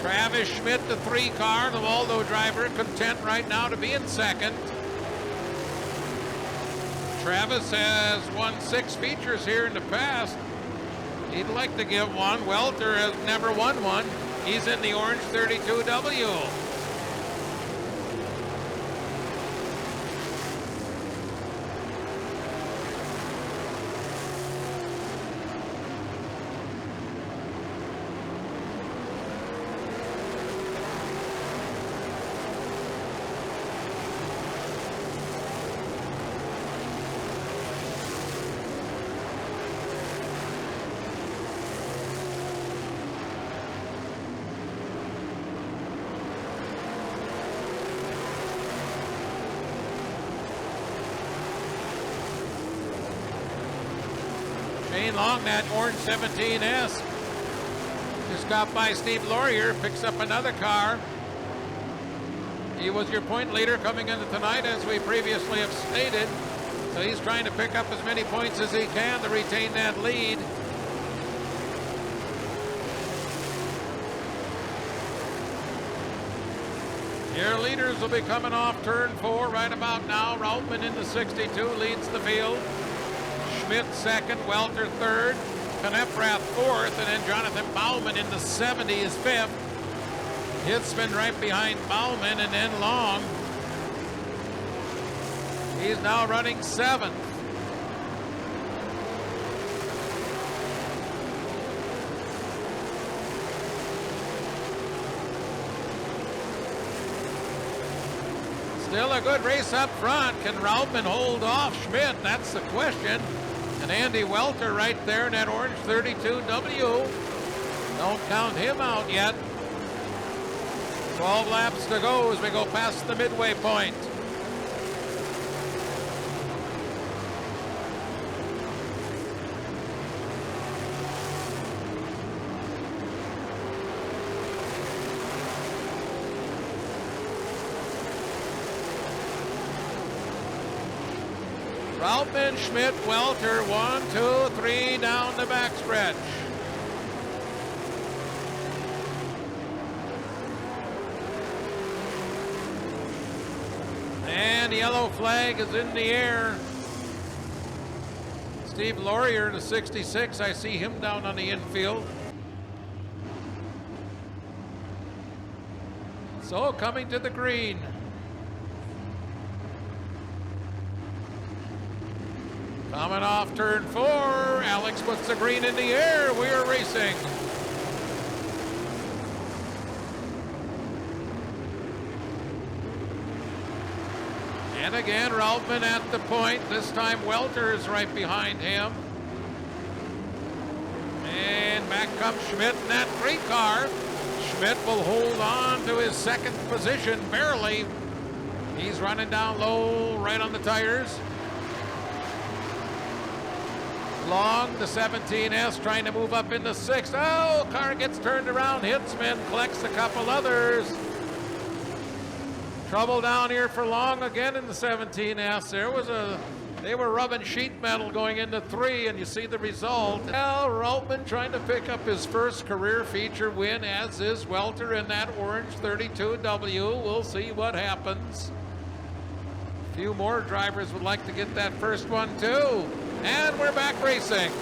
Travis Schmidt, the 3 car, the Waldo driver, content right now to be in second. Travis has won 6 features here in the past. He'd like to give one. Welter has never won one. He's in the orange 32W. Shane Long, that orange 17S. Just got by Steve Laurier, picks up another car. He was your point leader coming into tonight, as we previously have stated. So he's trying to pick up as many points as he can to retain that lead. Your leaders will be coming off turn 4 right about now. Routman in the 62 leads the field. Schmidt second, Welter third, Kneprath fourth, and then Jonathan Bauman in the 70 is fifth. Hitzman right behind Bauman, and then Long. He's now running seventh. Still a good race up front. Can Routman hold off Schmidt? That's the question. And Andy Welter right there in that orange 32W. Don't count him out yet. 12 laps to go as we go past the midway point. Routman, Schmidt, Welter, 1, 2, 3 down the backstretch. And the yellow flag is in the air. Steve Laurier, the 66, I see him down on the infield. So coming to the green. Coming off turn 4, Alex puts the green in the air. We are racing. And again, Routman at the point. This time Welter is right behind him. And back comes Schmidt in that 3 car. Schmidt will hold on to his second position, barely. He's running down low, right on the tires. Long, the 17S, trying to move up into 6th. Oh, car gets turned around. Hitzman collects a couple others. Trouble down here for Long again in the 17S. They were rubbing sheet metal going into 3, and you see the result. Well, Routman trying to pick up his first career feature win, as is Welter in that orange 32W. We'll see what happens. A few more drivers would like to get that first one too. And we're back racing.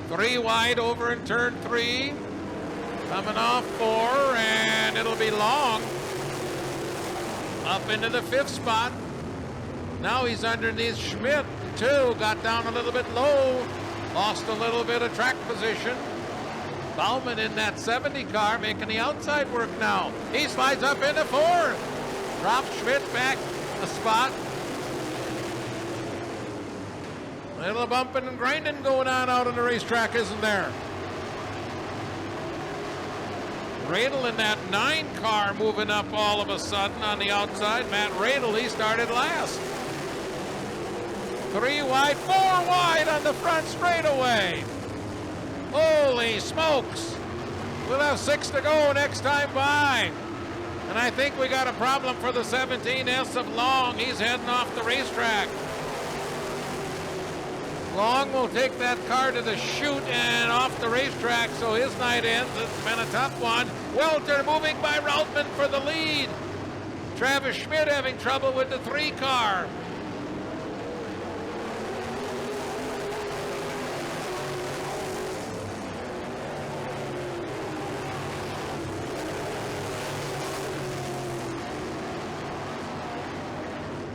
Three wide over in turn 3. Coming off 4, and it'll be Long. Up into the 5th spot. Now he's underneath Schmidt, too. Got down a little bit low. Lost a little bit of track position. Bauman in that 70 car making the outside work now. He slides up into 4th. Drops Schmidt back a spot. Little bumping and grinding going on out on the racetrack, isn't there? Radel in that 9 car moving up all of a sudden on the outside. Matt Radel, he started last. 3 wide, 4 wide on the front straightaway. Holy smokes. We'll have 6 to go next time by. And I think we got a problem for the 17S of Long. He's heading off the racetrack. Long will take that car to the chute and off the racetrack, so his night ends. It's been a tough one. Welter moving by Routman for the lead. Travis Schmidt having trouble with the 3 car.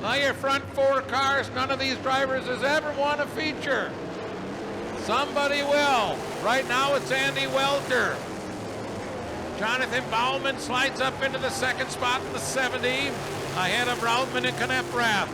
Now your front 4 cars, none of these drivers has ever won a feature. Somebody will. Right now it's Andy Welter. Jonathan Bauman slides up into the 2nd spot in the 70, ahead of Routman and Kneprath.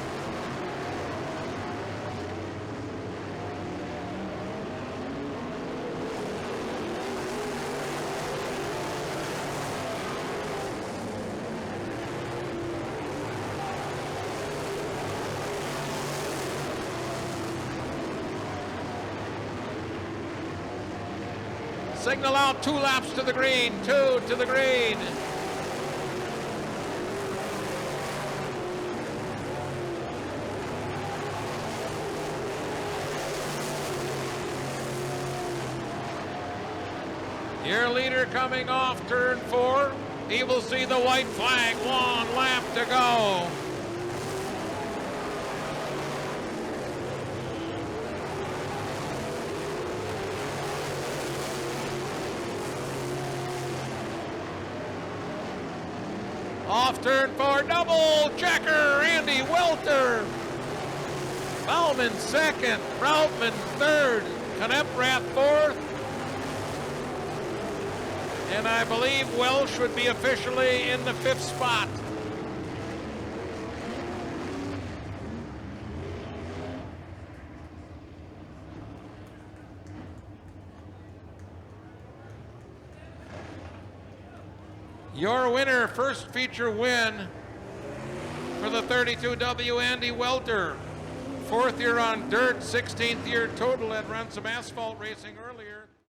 Signal out 2 laps to the green, 2 to the green. Your leader coming off turn 4. He will see the white flag. 1 lap to go. Off turn 4, double checker, Andy Welter. Bauman second, Routman third, Kneprath fourth. And I believe Welsh would be officially in the 5th spot. Your winner, first feature win for the 32W, Andy Welter. 4th year on dirt, 16th year total, had run some asphalt racing earlier.